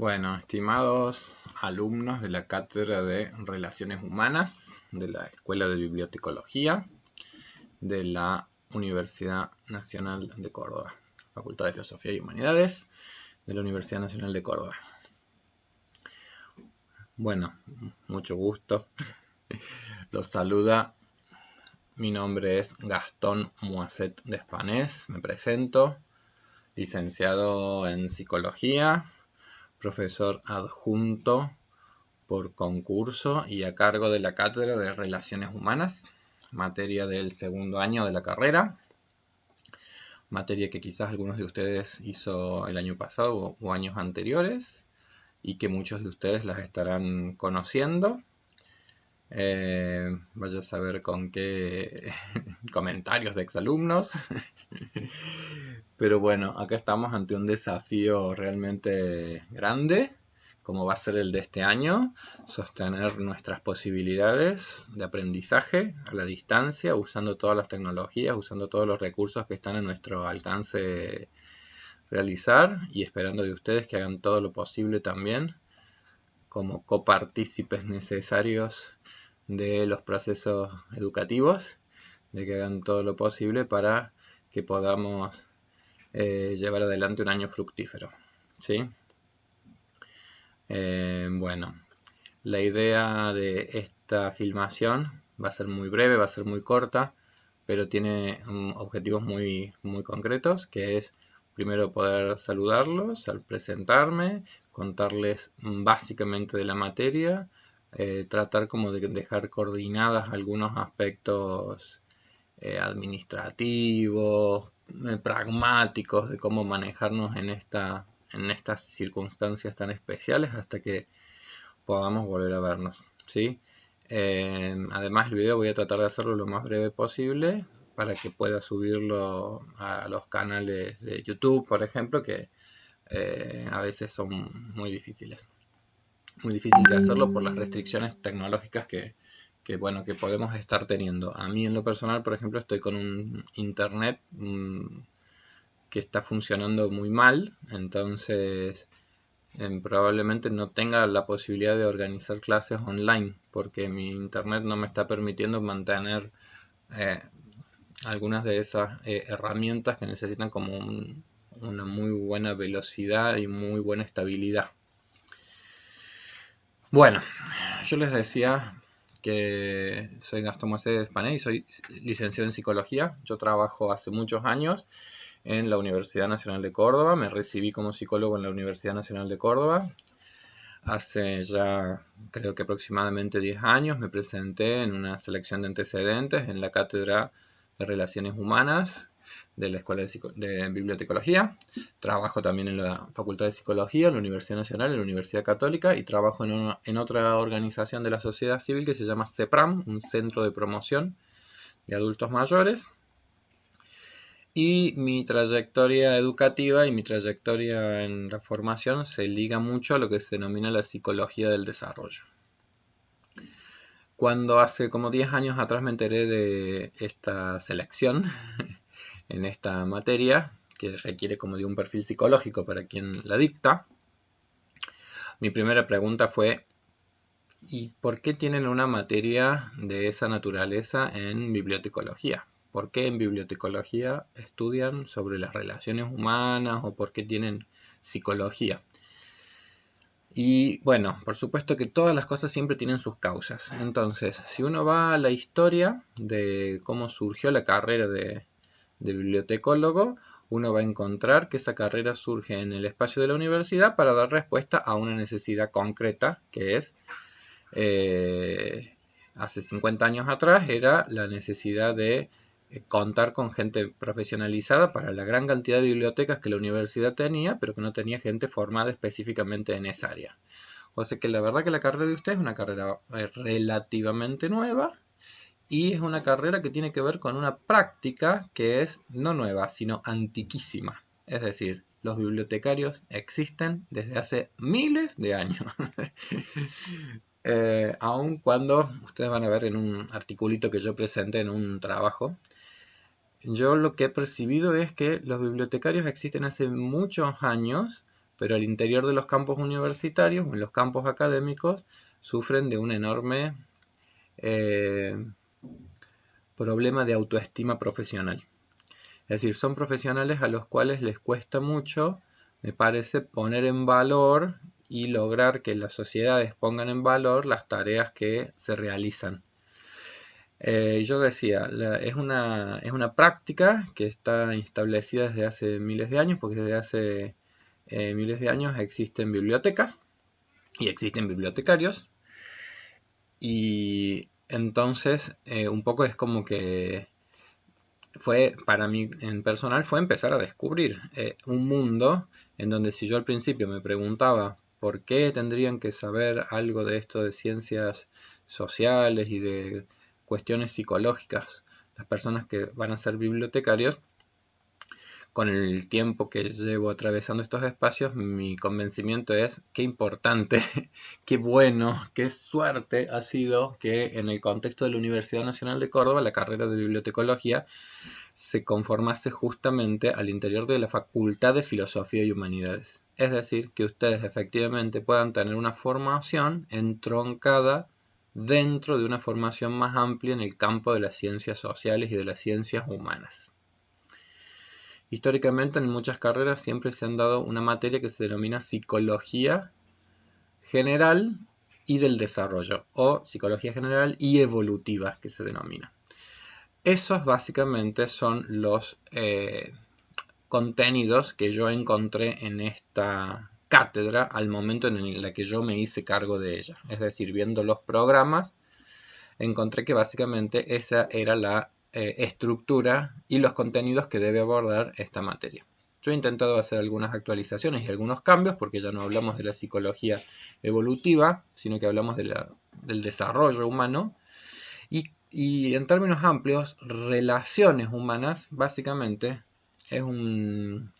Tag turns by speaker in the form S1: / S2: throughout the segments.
S1: Bueno, estimados alumnos de la Cátedra de Relaciones Humanas de la Escuela de Bibliotecología de la Universidad Nacional de Córdoba, Facultad de Filosofía y Humanidades de la Universidad Nacional de Córdoba. Bueno, mucho gusto. Los saluda. Mi nombre es Gastón Moisset Despanés. Me presento, licenciado en Psicología, profesor adjunto por concurso y a cargo de la Cátedra de Relaciones Humanas, materia del segundo año de la carrera, materia que quizás algunos de ustedes hizo el año pasado o años anteriores y que muchos de ustedes las estarán conociendo. Vaya a saber con qué comentarios de exalumnos. Pero bueno, acá estamos ante un desafío realmente grande, como va a ser el de este año, sostener nuestras posibilidades de aprendizaje a la distancia, usando todas las tecnologías, usando todos los recursos que están a nuestro alcance realizar y esperando de ustedes que hagan todo lo posible también como copartícipes necesarios de los procesos educativos, de que hagan todo lo posible para que podamos llevar adelante un año fructífero, ¿sí? Bueno, la idea de esta filmación va a ser muy breve, va a ser muy corta, pero tiene objetivos muy concretos, que es primero poder saludarlos al presentarme, contarles básicamente de la materia, tratar como de dejar coordinadas algunos aspectos administrativos, pragmáticos de cómo manejarnos en estas circunstancias tan especiales hasta que podamos volver a vernos, ¿sí? Además el video voy a tratar de hacerlo lo más breve posible para que pueda subirlo a los canales de YouTube, por ejemplo, que a veces son muy difíciles. Muy difícil de hacerlo por las restricciones tecnológicas que podemos estar teniendo. A mí en lo personal, por ejemplo, estoy con un internet que está funcionando muy mal, entonces probablemente no tenga la posibilidad de organizar clases online porque mi internet no me está permitiendo mantener algunas de esas herramientas que necesitan como una muy buena velocidad y muy buena estabilidad. Bueno, yo les decía que soy Gastón Moisset Despanés y soy licenciado en Psicología. Yo trabajo hace muchos años en la Universidad Nacional de Córdoba. Me recibí como psicólogo en la Universidad Nacional de Córdoba. Hace ya creo que aproximadamente 10 años me presenté en una selección de antecedentes en la Cátedra de Relaciones Humanas de la Escuela de Bibliotecología. Trabajo también en la Facultad de Psicología, en la Universidad Nacional, en la Universidad Católica y trabajo en otra organización de la sociedad civil que se llama CEPRAM, un centro de promoción de adultos mayores. Y mi trayectoria educativa y mi trayectoria en la formación se liga mucho a lo que se denomina la psicología del desarrollo. Cuando hace como 10 años atrás me enteré de esta selección en esta materia, que requiere como de un perfil psicológico para quien la dicta, mi primera pregunta fue: ¿y por qué tienen una materia de esa naturaleza en bibliotecología? ¿Por qué en bibliotecología estudian sobre las relaciones humanas o por qué tienen psicología? Y bueno, por supuesto que todas las cosas siempre tienen sus causas. Entonces, si uno va a la historia de cómo surgió la carrera de bibliotecólogo, uno va a encontrar que esa carrera surge en el espacio de la universidad para dar respuesta a una necesidad concreta, que es hace 50 años atrás era la necesidad de contar con gente profesionalizada para la gran cantidad de bibliotecas que la universidad tenía, pero que no tenía gente formada específicamente en esa área. O sea que la verdad que la carrera de usted es una carrera relativamente nueva y es una carrera que tiene que ver con una práctica que es no nueva, sino antiquísima. Es decir, los bibliotecarios existen desde hace miles de años. Aun cuando ustedes van a ver en un articulito que yo presenté en un trabajo, yo lo que he percibido es que los bibliotecarios existen hace muchos años, pero al interior de los campos universitarios o en los campos académicos sufren de un enorme problema de autoestima profesional. Es decir, son profesionales a los cuales les cuesta mucho, me parece, poner en valor y lograr que las sociedades pongan en valor las tareas que se realizan. Yo decía, es una práctica que está establecida desde hace miles de años, porque desde hace miles de años existen bibliotecas y existen bibliotecarios, y entonces un poco es como que para mí en personal fue empezar a descubrir un mundo en donde si yo al principio me preguntaba por qué tendrían que saber algo de esto de ciencias sociales y de cuestiones psicológicas las personas que van a ser bibliotecarios, con el tiempo que llevo atravesando estos espacios, mi convencimiento es qué importante, qué bueno, qué suerte ha sido que en el contexto de la Universidad Nacional de Córdoba la carrera de bibliotecología se conformase justamente al interior de la Facultad de Filosofía y Humanidades. Es decir, que ustedes efectivamente puedan tener una formación entroncada dentro de una formación más amplia en el campo de las ciencias sociales y de las ciencias humanas. Históricamente en muchas carreras siempre se han dado una materia que se denomina psicología general y del desarrollo, o psicología general y evolutiva que se denomina. Esos básicamente son los contenidos que yo encontré en esta cátedra al momento en el que yo me hice cargo de ella. Es decir, viendo los programas, encontré que básicamente esa era la estructura y los contenidos que debe abordar esta materia. Yo he intentado hacer algunas actualizaciones y algunos cambios porque ya no hablamos de la psicología evolutiva, sino que hablamos del desarrollo humano. Y en términos amplios, relaciones humanas básicamente es un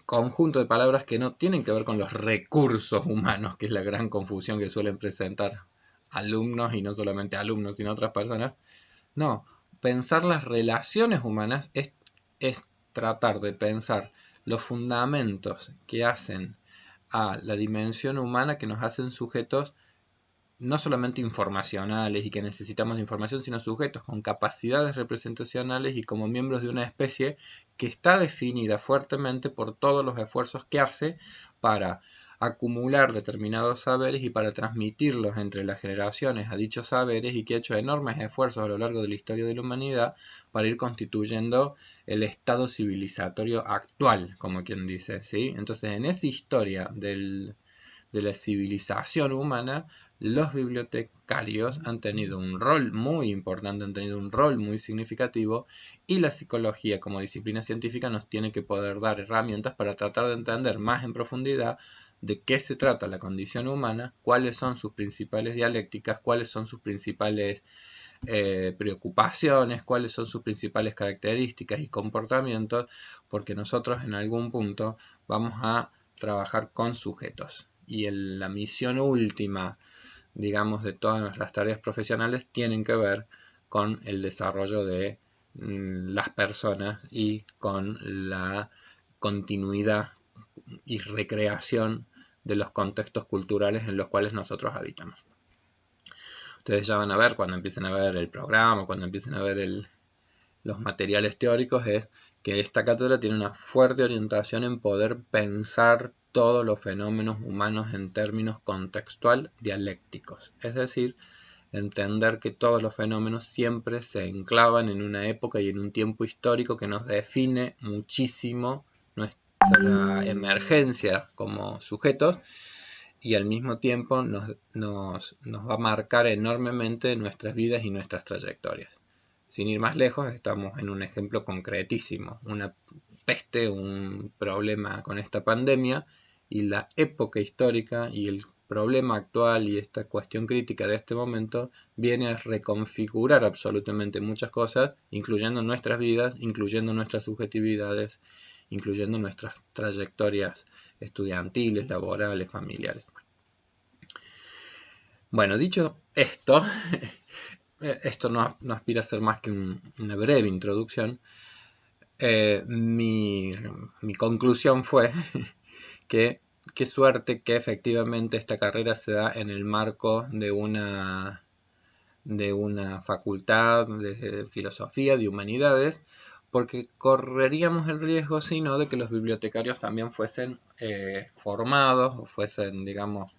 S1: conjunto de palabras que no tienen que ver con los recursos humanos, que es la gran confusión que suelen presentar alumnos, y no solamente alumnos, sino otras personas. No, pensar las relaciones humanas es tratar de pensar los fundamentos que hacen a la dimensión humana, que nos hacen sujetos no solamente informacionales y que necesitamos de información, sino sujetos con capacidades representacionales y como miembros de una especie que está definida fuertemente por todos los esfuerzos que hace para acumular determinados saberes y para transmitirlos entre las generaciones a dichos saberes, y que ha hecho enormes esfuerzos a lo largo de la historia de la humanidad para ir constituyendo el estado civilizatorio actual, como quien dice, ¿sí? Entonces, en esa historia de la civilización humana, los bibliotecarios han tenido un rol muy importante, han tenido un rol muy significativo, y la psicología como disciplina científica nos tiene que poder dar herramientas para tratar de entender más en profundidad de qué se trata la condición humana, cuáles son sus principales dialécticas, cuáles son sus principales preocupaciones, cuáles son sus principales características y comportamientos, porque nosotros en algún punto vamos a trabajar con sujetos. Y la misión última, digamos, de todas las tareas profesionales tienen que ver con el desarrollo de las personas y con la continuidad y recreación de los contextos culturales en los cuales nosotros habitamos. Ustedes ya van a ver cuando empiecen a ver el programa, cuando empiecen a ver los materiales teóricos, es que esta cátedra tiene una fuerte orientación en poder pensar todos los fenómenos humanos en términos contextual dialécticos, es decir, entender que todos los fenómenos siempre se enclavan en una época y en un tiempo histórico que nos define muchísimo nuestra emergencia como sujetos, y al mismo tiempo nos va a marcar enormemente nuestras vidas y nuestras trayectorias. Sin ir más lejos, estamos en un ejemplo concretísimo, una peste, un problema con esta pandemia, y la época histórica y el problema actual y esta cuestión crítica de este momento viene a reconfigurar absolutamente muchas cosas, incluyendo nuestras vidas, incluyendo nuestras subjetividades, incluyendo nuestras trayectorias estudiantiles, laborales, familiares. Bueno, dicho esto, esto no aspira a ser más que una breve introducción. Mi conclusión fue qué suerte que efectivamente esta carrera se da en el marco de una facultad de filosofía, de humanidades, porque correríamos el riesgo, si no, de que los bibliotecarios también fuesen formados o fuesen, digamos,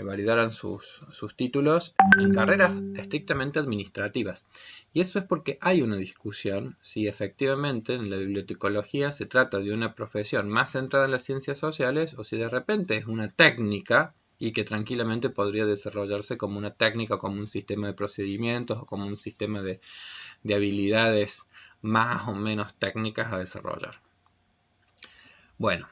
S1: validaran sus títulos en carreras estrictamente administrativas. Y eso es porque hay una discusión si efectivamente en la bibliotecología se trata de una profesión más centrada en las ciencias sociales o si de repente es una técnica y que tranquilamente podría desarrollarse como una técnica, como un sistema de procedimientos o como un sistema de habilidades más o menos técnicas a desarrollar. Bueno,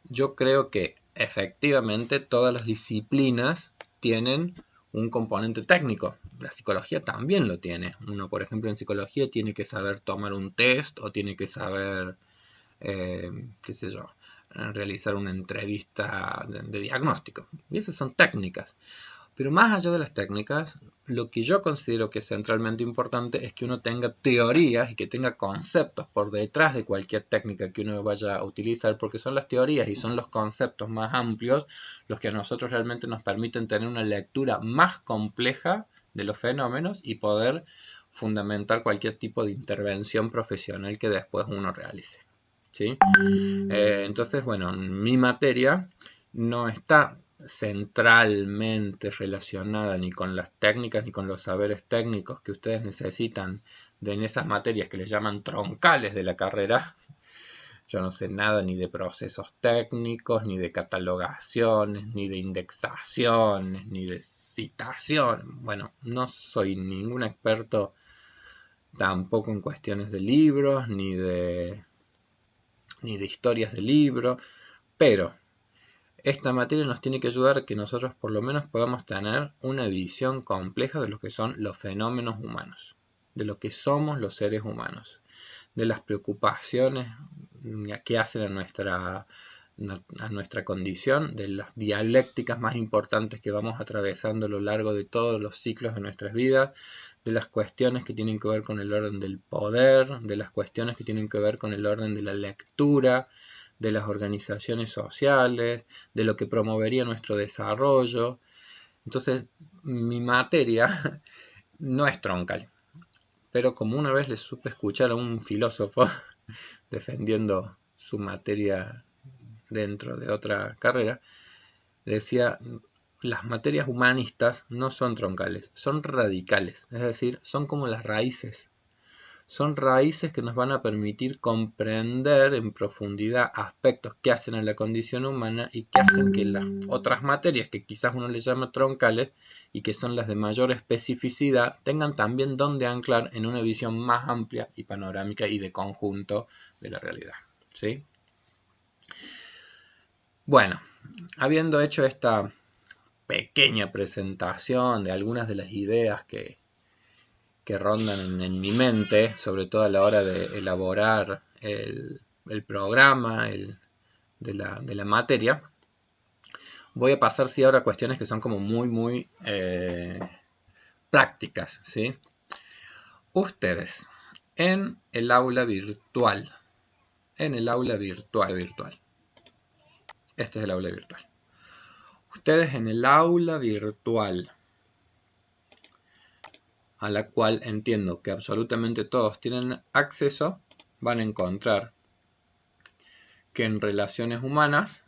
S1: yo creo que efectivamente todas las disciplinas tienen un componente técnico. La psicología también lo tiene. Uno, por ejemplo, en psicología tiene que saber tomar un test o tiene que saber, qué sé yo, realizar una entrevista de diagnóstico. Y esas son técnicas. Pero más allá de las técnicas, lo que yo considero que es centralmente importante es que uno tenga teorías y que tenga conceptos por detrás de cualquier técnica que uno vaya a utilizar, porque son las teorías y son los conceptos más amplios los que a nosotros realmente nos permiten tener una lectura más compleja de los fenómenos y poder fundamentar cualquier tipo de intervención profesional que después uno realice. ¿Sí? Entonces, bueno, mi materia no está centralmente relacionada ni con las técnicas ni con los saberes técnicos que ustedes necesitan en esas materias que les llaman troncales de la carrera. Yo no sé nada ni de procesos técnicos, ni de catalogaciones, ni de indexaciones, ni de citación. Bueno, no soy ningún experto tampoco en cuestiones de libros, ni de historias de libros, pero esta materia nos tiene que ayudar a que nosotros por lo menos podamos tener una visión compleja de lo que son los fenómenos humanos, de lo que somos los seres humanos, de las preocupaciones que hacen a nuestra condición, de las dialécticas más importantes que vamos atravesando a lo largo de todos los ciclos de nuestras vidas, de las cuestiones que tienen que ver con el orden del poder, de las cuestiones que tienen que ver con el orden de la lectura, de las organizaciones sociales, de lo que promovería nuestro desarrollo. Entonces, mi materia no es troncal, pero como una vez le supe escuchar a un filósofo defendiendo su materia dentro de otra carrera, decía, las materias humanistas no son troncales, son radicales, es decir, son como las raíces. Son raíces que nos van a permitir comprender en profundidad aspectos que hacen a la condición humana y que hacen que las otras materias que quizás uno le llama troncales y que son las de mayor especificidad tengan también donde anclar en una visión más amplia y panorámica y de conjunto de la realidad. ¿Sí? Bueno, habiendo hecho esta pequeña presentación de algunas de las ideas que rondan en mi mente, sobre todo a la hora de elaborar el programa de la materia, voy a pasar ahora a cuestiones que son como muy prácticas, ¿sí? Ustedes, en el aula virtual, este es el aula virtual. Ustedes en el aula virtual, a la cual entiendo que absolutamente todos tienen acceso, van a encontrar que en relaciones humanas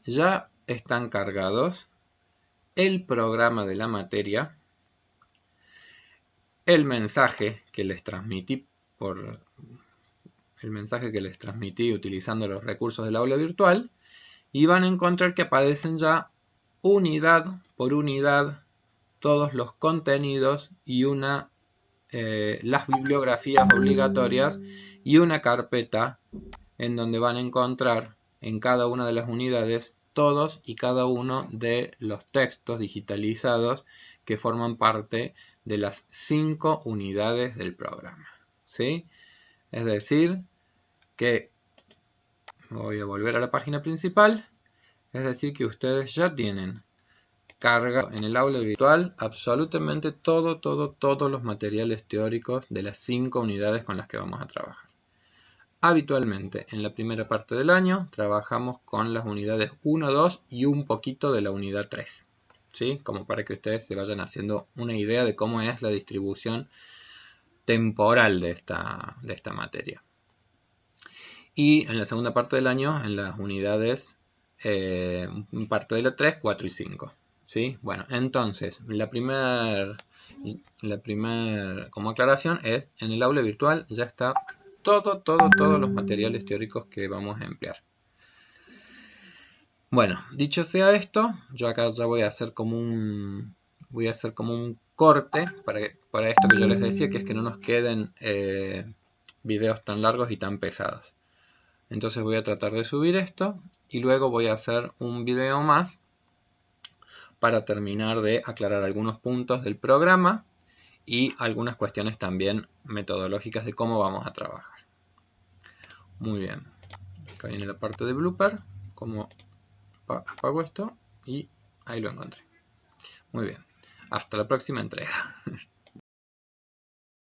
S1: ya están cargados el programa de la materia, el mensaje que les transmití utilizando los recursos del aula virtual, y van a encontrar que aparecen ya unidad por unidad todos los contenidos y las bibliografías obligatorias y una carpeta en donde van a encontrar en cada una de las unidades todos y cada uno de los textos digitalizados que forman parte de las 5 unidades del programa. ¿Sí? Es decir, que voy a volver a la página principal. Es decir, que ustedes ya tienen cargado en el aula virtual absolutamente todos los materiales teóricos de las 5 unidades con las que vamos a trabajar. Habitualmente en la primera parte del año trabajamos con las unidades 1, 2 y un poquito de la unidad 3, ¿sí? Como para que ustedes se vayan haciendo una idea de cómo es la distribución temporal de esta materia. Y en la segunda parte del año, en las unidades parte de la 3, 4 y 5. ¿Sí? Bueno, entonces, la primera como aclaración es, en el aula virtual ya está todos los materiales teóricos que vamos a emplear. Bueno, dicho sea esto, yo acá ya voy a hacer como un corte para esto que yo les decía, que es que no nos queden videos tan largos y tan pesados. Entonces voy a tratar de subir esto y luego voy a hacer un video más para terminar de aclarar algunos puntos del programa y algunas cuestiones también metodológicas de cómo vamos a trabajar. Muy bien, acá viene la parte de blooper, como apago esto y ahí lo encontré. Muy bien, hasta la próxima entrega.